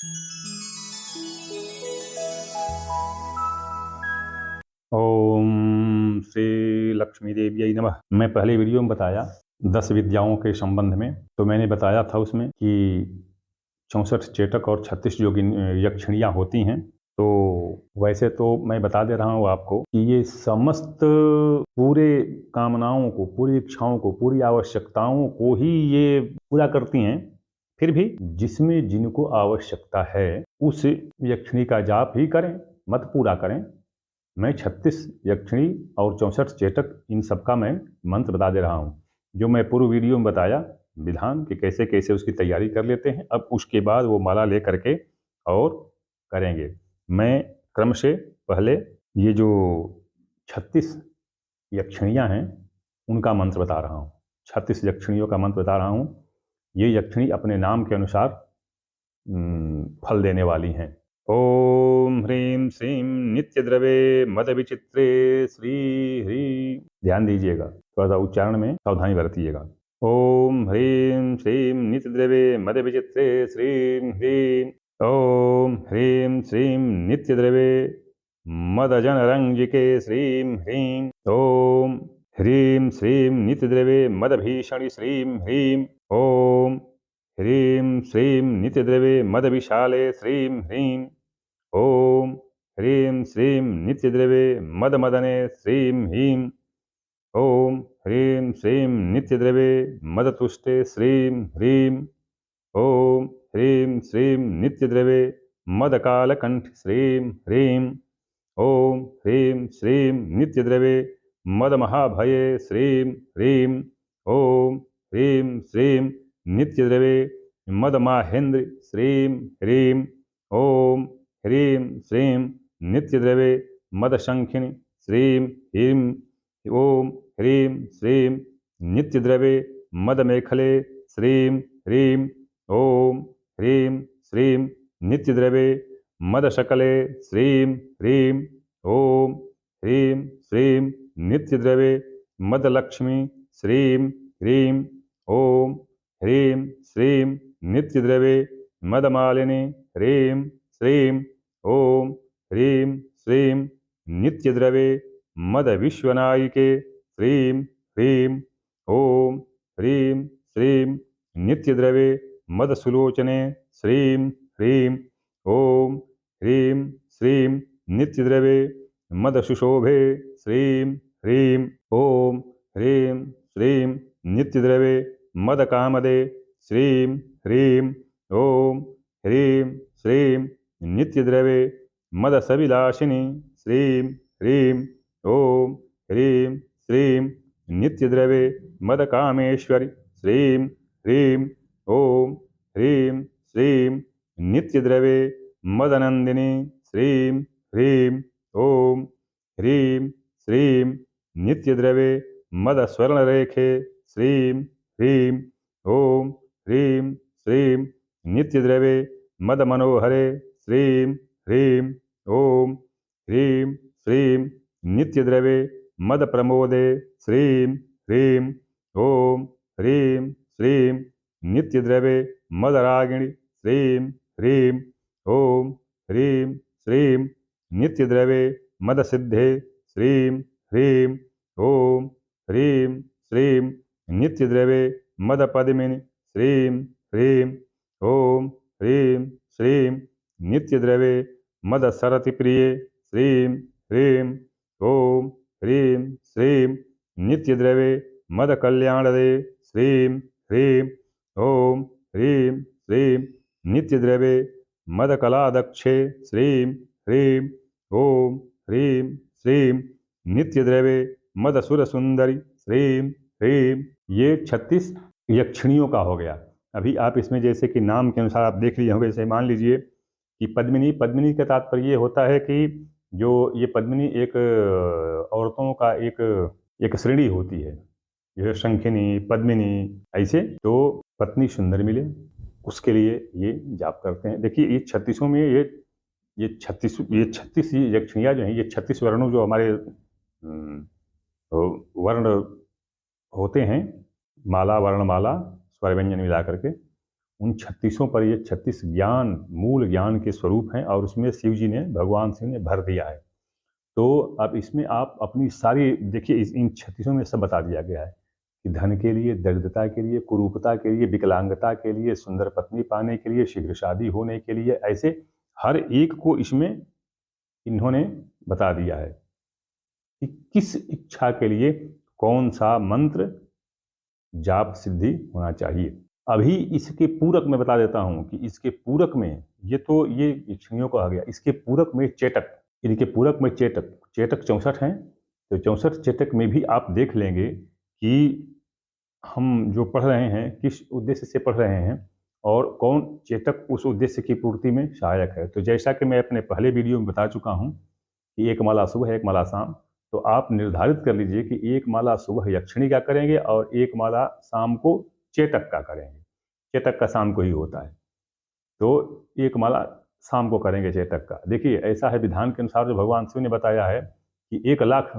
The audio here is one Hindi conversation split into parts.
ओम श्री लक्ष्मी देवी नमः। मैं पहले वीडियो में बताया 10 विद्याओं के संबंध में, तो मैंने बताया था उसमें कि 64 चेटक और 36 योगिन यक्षिणियाँ होती हैं। तो वैसे तो मैं बता दे रहा हूँ आपको कि ये समस्त पूरे कामनाओं को, पूरी इच्छाओं को, पूरी आवश्यकताओं को ही ये पूरा करती हैं। फिर भी जिसमें जिनको आवश्यकता है उस यक्षिणी का जाप ही करें, मत पूरा करें। मैं 36 यक्षिणी और 64 चेटक इन सबका मैं मंत्र बता दे रहा हूँ, जो मैं पूर्व वीडियो में बताया विधान कि कैसे कैसे उसकी तैयारी कर लेते हैं। अब उसके बाद वो माला ले करके और करेंगे। मैं क्रम से पहले ये जो 36 यक्षिणियाँ हैं उनका मंत्र बता रहा हूँ। 36 यक्षिणियों का मंत्र बता रहा हूँ। ये यक्षिणी अपने नाम के अनुसार फल देने वाली हैं। ओम ह्रीं श्रीं नित्यद्रवे मदविचित्रे श्री ह्रीं। ध्यान दीजिएगा, थोड़ा सा उच्चारण में सावधानी बरतिएगा। ओम ह्रीं श्रीं नित्यद्रवे मदविचित्रे श्रीं ह्रीं। ओम ह्रीं श्रीं नित्यद्रवे मदजनरंजिके श्रीं ह्रीं। ओम ह्रीं श्रीं नित्यद्रवे मदभीषणि श्रीं ह्रीं। ओम ह्रीं श्रीं नित्यद्रवे मदविशाले श्रीं ह्रीं। ओम ह्रीं श्रीं नित्यद्रवे मदमदने श्रीं ह्रीं। ओम ह्रीं श्रीं नित्यद्रवे मदतुष्टे श्रीं ह्रीं। ओम ह्रीं श्रीं नित्यद्रवे मदकालकंठ श्रीं ह्रीं। ओम ह्रीं श्रीं नित्यद्रवे मदमहाभये श्रीं ह्रीं। ओम ह्रीं श्रीं नित्यद्रवे मदमाहेन्द्र श्रीं ह्रीं। ओम ह्रीं श्रीं नित्यद्रवे मदशंखिनी श्रीं ह्रीं। ओम ह्रीं श्रीं नित्यद्रवे मदमेखले श्रीं ह्रीं। ओम ह्रीं श्रीं नित्यद्रवे मदशकले श्रीं ह्रीं। ओम ह्रीं श्रीं नित्यद्रवे मदलक्ष्मी श्रीं ह्रीं। ओम ह्रीं श्रीं नित्यद्रवे मदमालिनी ह्रीं श्रीं। ओम ह्रीं श्रीं नित्यद्रवे मदविश्वनायिके श्रीं ह्रीं। ओम ह्रीं श्रीं नित्यद्रवे मदसुलोचने श्रीं ह्रीं। ओम ह्रीं श्रीं नित्यद्रवे मदसुशोभे श्रीं ह्रीं। ओम ह्रीं श्रीं नित्यद्रवे मदकामदे श्रीं ह्रीं। ओम ह्रीं श्रीं नित्यद्रवे मदसविलासिनी श्रीं ह्रीं। ओम ह्रीं श्रीं नित्यद्रवे मदकामेश्वरी श्रीं ह्रीं। ओम ह्रीं श्रीं नित्यद्रवे मदनंदिनी श्रीं ह्रीं। ओम ह्रीं श्रीं नित्यद्रवे मदस्वर्णरेखे श्रीं ह्रीं। ओम ह्रीं श्रीं नित्यद्रवे मदमनोहरे श्रीं ह्रीं। ओम ह्रीं श्रीं नित्यद्रवे मदप्रमोदे श्रीं ह्रीं। ओम ह्रीं श्रीं नित्यद्रवे मदरागिणी श्रीं ह्रीं। ओम ह्रीं श्रीं नित्यद्रवे मदसिद्धे श्रीं ह्रीं। ओम ह्रीं श्रीं नित्यद्रवे मदपद्मिनि श्रीं ह्रीं। ओम ह्रीं श्रीं नित्यद्रवे मदसरतिप्रिये श्रीं ह्रीं। ओम ह्रीं श्रीं नित्यद्रवे मदकल्याणदे श्रीं ह्रीं। ओम ह्रीं श्रीं नित्यद्रवे मदकलादक्षे श्रीं ह्रीं। ओम ह्रीं श्रीं नित्यद्रवे मदसुरसुंदरी श्रीं ह्रीं। ये 36 यक्षिणियों का हो गया। अभी आप इसमें जैसे कि नाम के अनुसार आप देख लिए होंगे, जैसे मान लीजिए कि पद्मिनी का तात्पर्य ये होता है कि जो ये पद्मिनी एक औरतों का एक श्रेणी होती है, जैसे शंखिनी, पद्मिनी, ऐसे। तो पत्नी सुंदर मिले उसके लिए ये जाप करते हैं। देखिए ये 36 में ये 36 यक्षिणियाँ जो हैं, ये 36 वर्णों जो हमारे वर्ण होते हैं, माला वर्णमाला स्वर व्यंजन मिला करके, उन 36 पर ये 36 ज्ञान, मूल ज्ञान के स्वरूप हैं और उसमें शिव जी ने, भगवान शिव ने भर दिया है। तो अब इसमें आप अपनी सारी देखिए, इन 36 में सब बता दिया गया है कि धन के लिए, दरिद्रता के लिए, कुरूपता के लिए, विकलांगता के लिए, सुंदर पत्नी पाने के लिए, शीघ्र शादी होने के लिए, ऐसे हर एक को इसमें इन्होंने बता दिया है कि किस इच्छा के लिए कौन सा मंत्र जाप सिद्धि होना चाहिए। अभी इसके पूरक में बता देता हूं कि इसके पूरक में, ये तो ये यक्षिणियों का आ गया, इसके पूरक में चेटक, इनके पूरक में चेटक 64 हैं। तो 64 चेटक में भी आप देख लेंगे कि हम जो पढ़ रहे हैं किस उद्देश्य से पढ़ रहे हैं और कौन चेटक उस उद्देश्य की पूर्ति में सहायक है। तो जैसा कि मैं अपने पहले वीडियो में बता चुका हूं कि एक माला सुबह, एक माला शाम, तो आप निर्धारित कर लीजिए कि एक माला सुबह यक्षिणी का करेंगे और एक माला शाम को चेटक का करेंगे। चेटक का शाम को ही होता है, तो एक माला शाम को करेंगे चेटक का। देखिए, ऐसा है विधान के अनुसार जो भगवान शिव ने बताया है कि 1 लाख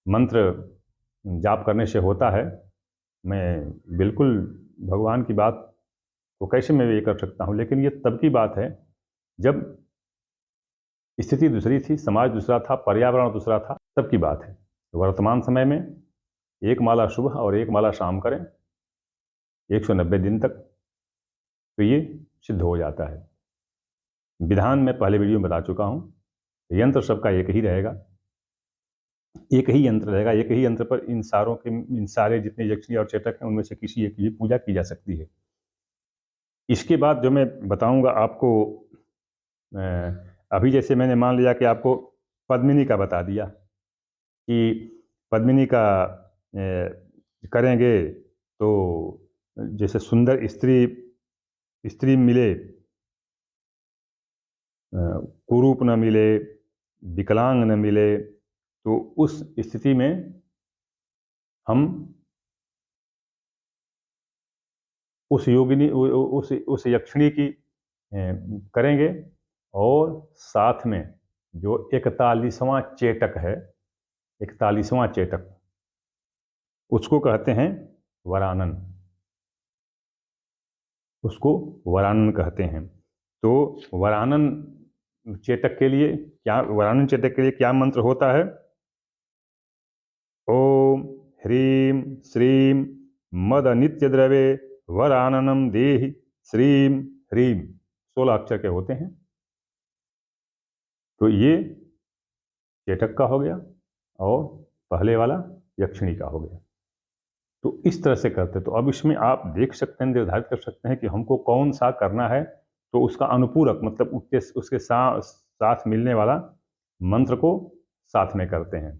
मंत्र जाप करने से होता है। मैं बिल्कुल भगवान की बात को कैसे मैं ये कर सकता हूँ, लेकिन ये तब की बात है जब स्थिति दूसरी थी, समाज दूसरा था, पर्यावरण दूसरा था, तब की बात है। वर्तमान समय में एक माला सुबह और एक माला शाम करें 190 दिन तक, तो ये सिद्ध हो जाता है। विधान में पहले वीडियो में बता चुका हूँ। यंत्र सबका एक ही रहेगा, एक ही यंत्र रहेगा, एक ही यंत्र पर इन सारे जितने यक्षिणी और चेटक हैं उनमें से किसी एक की पूजा की जा सकती है। इसके बाद जो मैं बताऊंगा आपको, अभी जैसे मैंने मान लिया कि आपको पद्मिनी का बता दिया कि पद्मिनी का करेंगे तो जैसे सुंदर स्त्री मिले, कुरूप न मिले, विकलांग न मिले, तो उस स्थिति में हम उस योगिनी, उस यक्षिणी की करेंगे और साथ में जो 41वां चेटक है, 41वां चेटक, उसको कहते हैं वरानन, उसको वरानन कहते हैं। तो वरानन चेटक के लिए क्या मंत्र होता है? ओम ह्रीं श्रीं मद नित्य द्रवे वराननम देहि श्रीं ह्रीं, 16 अक्षर के होते हैं। तो ये चेटक का हो गया और पहले वाला यक्षिणी का हो गया। तो इस तरह से करते, तो अब इसमें आप देख सकते हैं, निर्धारित कर सकते हैं कि हमको कौन सा करना है, तो उसका अनुपूरक मतलब उसके साथ मिलने वाला मंत्र को साथ में करते हैं।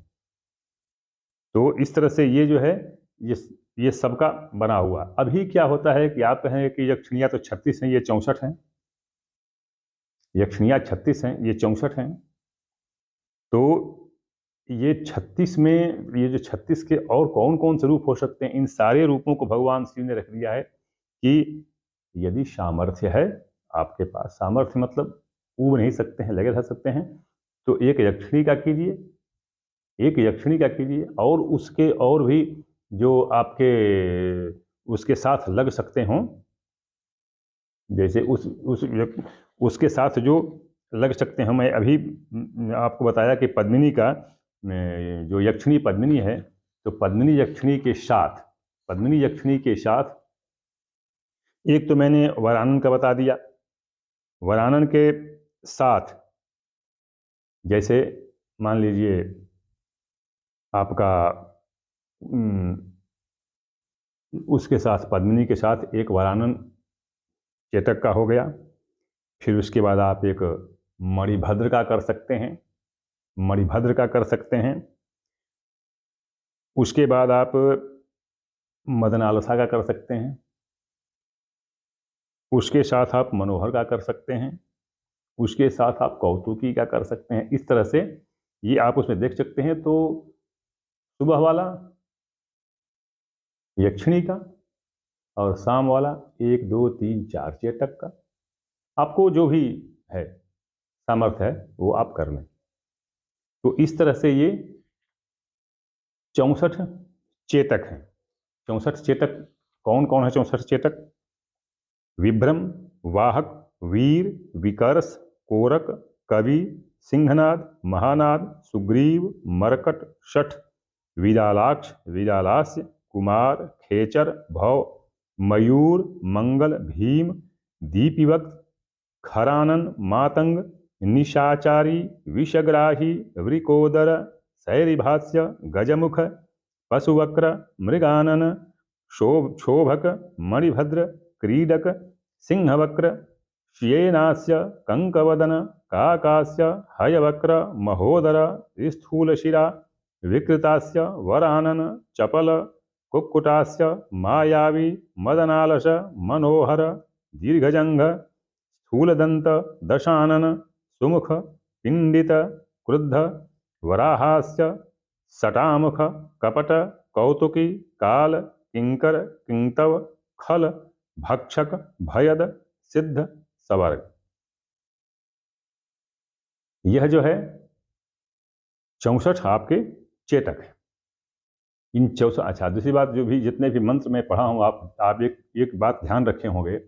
तो इस तरह से ये जो है, ये सबका बना हुआ। अभी क्या होता है कि आप कहेंगे कि यक्षिणियाँ तो 36 हैं, ये 64 हैं। यक्षिणियाँ 36 हैं, ये 64 हैं। तो ये 36 में, ये जो 36 के और कौन कौन से रूप हो सकते हैं, इन सारे रूपों को भगवान शिव ने रख दिया है कि यदि सामर्थ्य है आपके पास, सामर्थ्य मतलब ऊब नहीं सकते हैं, लगे रह सकते हैं, तो एक यक्षिणी का कीजिए, एक यक्षिणी का कीजिए और उसके और भी जो आपके उसके साथ लग सकते हों, जैसे उसके साथ जो लग सकते हैं। मैं अभी आपको बताया कि पद्मिनी का जो यक्षिणी पद्मिनी है, तो पद्मिनी यक्षिणी के साथ एक तो मैंने वरानन का बता दिया। वरानन के साथ जैसे मान लीजिए आपका उसके साथ, पद्मिनी के साथ एक वरानन चेटक का हो गया। फिर उसके बाद आप एक मणिभद्र का कर सकते हैं, मणिभद्र का कर सकते हैं। उसके बाद आप मदनालसा का कर सकते हैं। उसके साथ आप मनोहर का कर सकते हैं। उसके साथ आप कौतुकी का कर सकते हैं। इस तरह से ये आप उसमें देख सकते हैं। तो सुबह वाला यक्षिणी का और शाम वाला 1 2 3 4 चेटक का, आपको जो भी है सामर्थ्य है वो आप कर लें। तो इस तरह से ये 64 चेटक हैं। 64 चेटक कौन कौन है? 64 चेटक विभ्रम, वाहक, वीर, विकर्ष, कोरक, कवि, सिंहनाद, महानाद, सुग्रीव, मरकट, शठ, विरालाक्ष, विरालास्य, कुमार, खेचर, भव, मयूर, मंगल, भीम, दीपिवक्त, खरानन, मातंग, निशाचारी, विषग्राही, वृकोदर, शैरिभास्य, गजमुख, पशुवक्र, मृगानन, क्षोभक, मणिभद्र, क्रीडक, सिंहवक्र, श्येनास्य, कंकवदन, काकास्य, हयवक्र, महोदर, स्थूलशिरा, विकृतास्य, वरानन, चपल, कुक्कुटास्य, मायावी, मदनालस, मनोहर, दीर्घजंघ, स्थूलदंत, दशानन, सुमुख, पिंडित, क्रुद्ध, वराहास्य, सटामुख, कपट, कौतुकी, काल, किंकर, किंतव, खल, भक्षक, भयद, सिद्ध, सवर्ग। यह जो है 64 आपके चेतक है। इन 64। अच्छा, दूसरी बात, जो भी जितने भी मंत्र मैं पढ़ा हूँ, आप एक बात ध्यान रखे होंगे,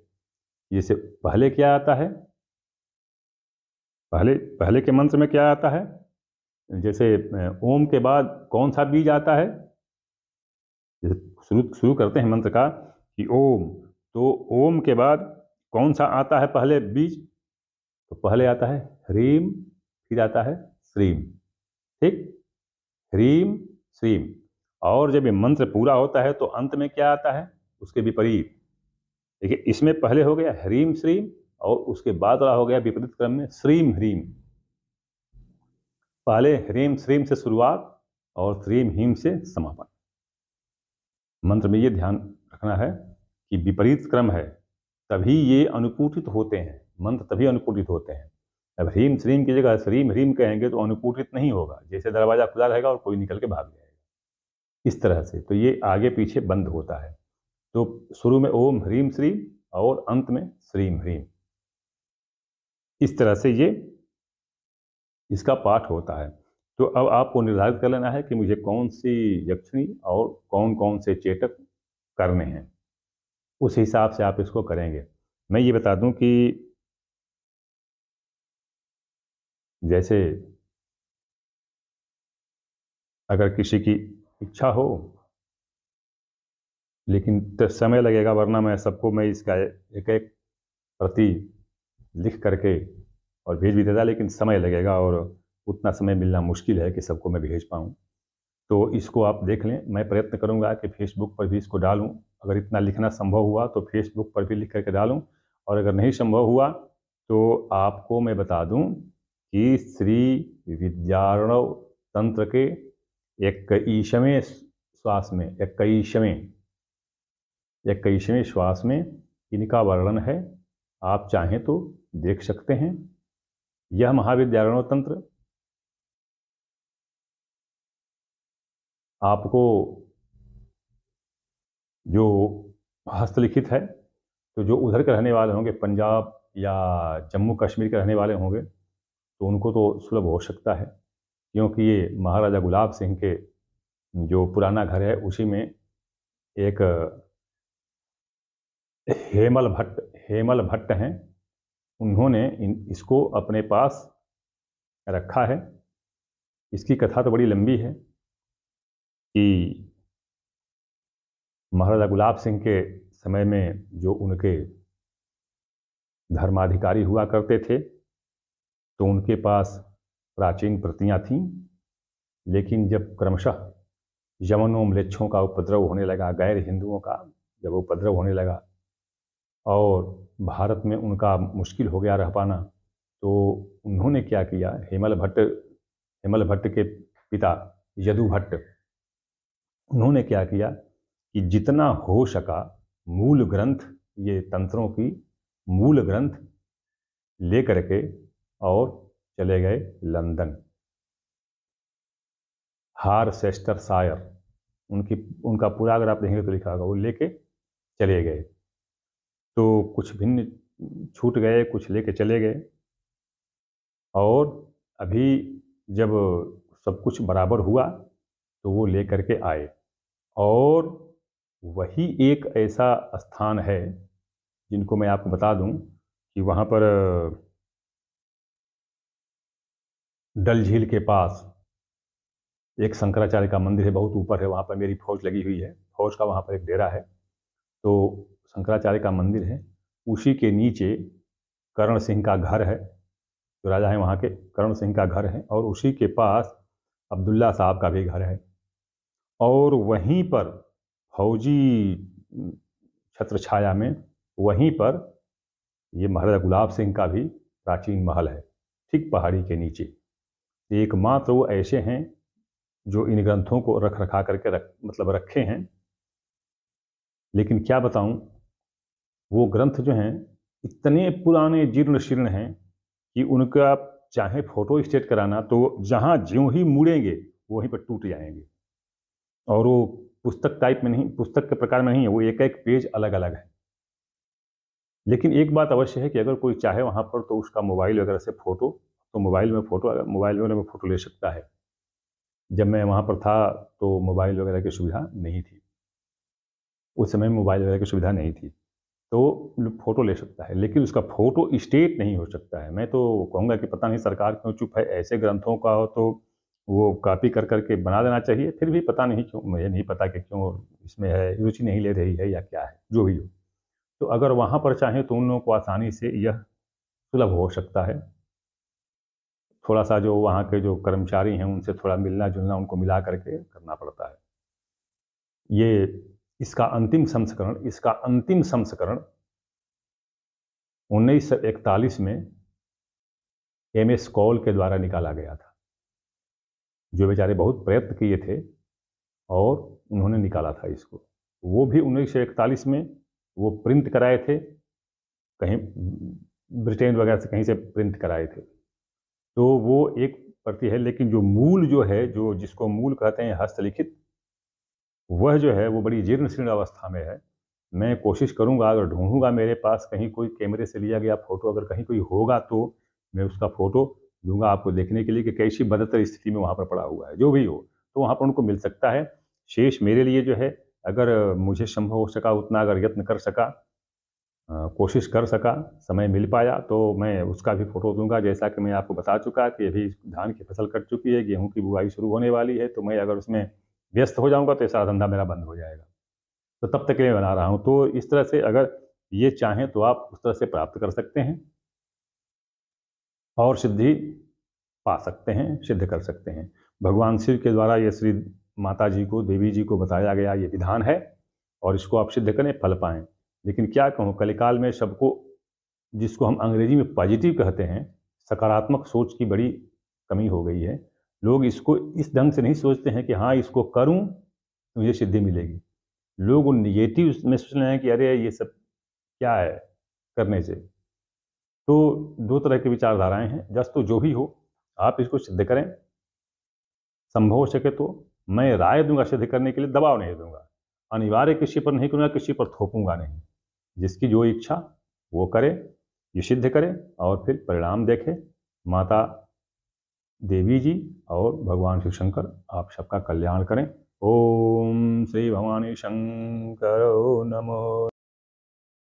जैसे पहले क्या आता है, पहले के मंत्र में क्या आता है, जैसे ओम के बाद कौन सा बीज आता है, शुरू करते हैं मंत्र का कि ओम, तो ओम के बाद कौन सा आता है पहले बीज, तो पहले आता है ह्रीम, फिर आता है श्रीम। ठीक, ह्रीम श्रीम। और जब ये मंत्र पूरा होता है तो अंत में क्या आता है, उसके विपरीत। देखिए, इसमें पहले हो गया ह्रीम श्रीम, और उसके बाद वाला हो गया विपरीत क्रम में श्रीम ह्रीम। पहले ह्रीम श्रीम से शुरुआत और श्रीम हीम से समापन। मंत्र में ये ध्यान रखना है कि विपरीत क्रम है, तभी ये अनुपूटित होते हैं, मंत्र तभी अनुपूटित होते हैं। अब ह्रीम श्रीम की जगह श्रीम ह्रीम कहेंगे तो अनुपूटित नहीं होगा, जैसे दरवाजा खुला रहेगा और कोई निकल के भाग जाएगा, इस तरह से। तो ये आगे पीछे बंद होता है। तो शुरू में ओम ह्रीम श्रीम और अंत में श्रीम ह्रीम, इस तरह से ये इसका पाठ होता है। तो अब आपको निर्धारित कर लेना है कि मुझे कौन सी यक्षिणी और कौन कौन से चेटक करने हैं, उस हिसाब से आप इसको करेंगे। मैं ये बता दूं कि जैसे अगर किसी की इच्छा हो, लेकिन तो समय लगेगा, वरना मैं इसका एक एक प्रति लिख करके और भेज भी देता, लेकिन समय लगेगा और उतना समय मिलना मुश्किल है कि सबको मैं भेज पाऊँ। तो इसको आप देख लें। मैं प्रयत्न करूँगा कि फेसबुक पर भी इसको डालूँ, अगर इतना लिखना संभव हुआ तो फेसबुक पर भी लिख करके डालूँ, और अगर नहीं संभव हुआ तो आपको मैं बता दूँ कि श्री विद्यारणव तंत्र के 21वें श्वास में 21वें श्वास में इनका वर्णन है। आप चाहें तो देख सकते हैं। यह महाविद्यारणव तंत्र आपको जो हस्तलिखित है, तो जो उधर के रहने वाले होंगे, पंजाब या जम्मू कश्मीर के रहने वाले होंगे, तो उनको तो सुलभ हो सकता है, क्योंकि ये महाराजा गुलाब सिंह के जो पुराना घर है उसी में एक हेमल भट्ट हैं, उन्होंने इसको अपने पास रखा है। इसकी कथा तो बड़ी लंबी है कि महाराजा गुलाब सिंह के समय में जो उनके धर्माधिकारी हुआ करते थे, तो उनके पास प्राचीन प्रतियां थीं, लेकिन जब क्रमशः यवनों म्लेच्छों का उपद्रव होने लगा, गैर हिंदुओं का जब उपद्रव होने लगा और भारत में उनका मुश्किल हो गया रह पाना, तो उन्होंने क्या किया, हेमल भट्ट के पिता यदु भट्ट, उन्होंने क्या किया कि जितना हो सका मूल ग्रंथ, ये तंत्रों की मूल ग्रंथ ले करके और चले गए लंदन। हारसेस्टरशायर उनका पूरा अगर आप देखेंगे तो लिखा होगा, वो लेके चले गए। तो कुछ भिन्न छूट गए, कुछ लेके चले गए, और अभी जब सब कुछ बराबर हुआ तो वो लेकर के आए। और वही एक ऐसा स्थान है जिनको मैं आपको बता दूं कि वहाँ पर डल झील के पास एक शंकराचार्य का मंदिर है, बहुत ऊपर है, वहाँ पर मेरी फौज लगी हुई है, फौज का वहाँ पर एक डेरा है। तो शंकराचार्य का मंदिर है, उसी के नीचे करण सिंह का घर है, जो राजा है वहाँ के, करण सिंह का घर है, और उसी के पास अब्दुल्ला साहब का भी घर है। और वहीं पर फौजी छत्र छाया में वहीं पर ये महाराजा गुलाब सिंह का भी प्राचीन महल है, ठीक पहाड़ी के नीचे। एकमात्र वो ऐसे हैं जो इन ग्रंथों को रख रखा करके मतलब रखे हैं। लेकिन क्या बताऊं, वो ग्रंथ जो हैं इतने पुराने जीर्ण शीर्ण हैं कि उनका चाहे फोटो स्टेट कराना तो जहाँ ज्यों ही मुड़ेंगे वहीं पर टूट जाएंगे। और वो पुस्तक टाइप में नहीं, पुस्तक के प्रकार में नहीं है, वो एक एक पेज अलग अलग है। लेकिन एक बात अवश्य है कि अगर कोई चाहे वहाँ पर तो उसका मोबाइल वगैरह से फोटो, तो मोबाइल में फोटो ले सकता है। जब मैं वहाँ पर था तो मोबाइल वगैरह की सुविधा नहीं थी, उस समय मोबाइल वगैरह की सुविधा नहीं थी, तो फोटो ले सकता है, लेकिन उसका फोटो स्टेट नहीं हो सकता है। मैं तो कहूँगा कि पता नहीं सरकार क्यों चुप है, ऐसे ग्रंथों का हो तो वो कॉपी कर करके बना देना चाहिए। फिर भी पता नहीं क्यों, मुझे नहीं पता कि क्यों इसमें है, रुचि नहीं ले रही है या क्या है, जो भी हो। तो अगर वहाँ पर चाहें तो उन लोगों को आसानी से यह सुलभ हो सकता है। थोड़ा सा जो वहाँ के जो कर्मचारी हैं उनसे थोड़ा मिलना जुलना, उनको मिला करके करना पड़ता है। ये इसका अंतिम संस्करण 1941 में एमएस कौल के द्वारा निकाला गया था, जो बेचारे बहुत प्रयत्न किए थे और उन्होंने निकाला था इसको। वो भी 1941 में वो प्रिंट कराए थे, कहीं ब्रिटेन वगैरह से कहीं से प्रिंट कराए थे। तो वो एक प्रति है, लेकिन जो मूल जो है, जो जिसको मूल कहते हैं हस्तलिखित, वह जो है वो बड़ी जीर्ण शीर्ण अवस्था में है। मैं कोशिश करूंगा, अगर ढूंढूंगा मेरे पास कहीं कोई कैमरे से लिया गया फोटो अगर कहीं कोई होगा तो मैं उसका फोटो दूंगा आपको देखने के लिए कि कैसी बदतर स्थिति में वहाँ पर पड़ा हुआ है। जो भी हो तो वहाँ पर उनको मिल सकता है। शेष मेरे लिए जो है, अगर मुझे संभव हो सका उतना, अगर यत्न कर सका, कोशिश कर सका, समय मिल पाया तो मैं उसका भी फोटो दूंगा। जैसा कि मैं आपको बता चुका कि अभी धान की फसल कट चुकी है, गेहूं की बुआई शुरू होने वाली है, तो मैं अगर उसमें व्यस्त हो जाऊंगा तो ये सारा धंधा मेरा बंद हो जाएगा। तो तब तक के लिए बना रहा हूँ। तो इस तरह से अगर ये चाहें तो आप उस तरह से प्राप्त कर सकते हैं और सिद्धि पा सकते हैं, सिद्ध कर सकते हैं। भगवान शिव के द्वारा ये श्री माता जी को, देवी जी को बताया गया ये विधान है, और इसको आप सिद्ध करें, फल पाएं। लेकिन क्या कहूँ, कलिकाल में सबको, जिसको हम अंग्रेजी में पॉजिटिव कहते हैं, सकारात्मक सोच की बड़ी कमी हो गई है। लोग इसको इस ढंग से नहीं सोचते हैं कि हाँ इसको करूं तो मुझे सिद्धि मिलेगी। लोग निगेटिव में सोच रहे हैं कि अरे ये सब क्या है करने से। तो दो तरह की विचारधाराएं हैं। जस तो जो भी हो, आप इसको सिद्ध करें, संभव हो सके तो। मैं राय दूंगा सिद्ध करने के लिए, दबाव नहीं दूंगा, अनिवार्य किसी पर नहीं करूँगा, किसी पर थोपूंगा नहीं। जिसकी जो इच्छा वो करे, ये सिद्ध करे और फिर परिणाम देखे। माता देवी जी और भगवान शिव शंकर आप सबका कल्याण करें। ओम श्री भवानी शंकर नमो।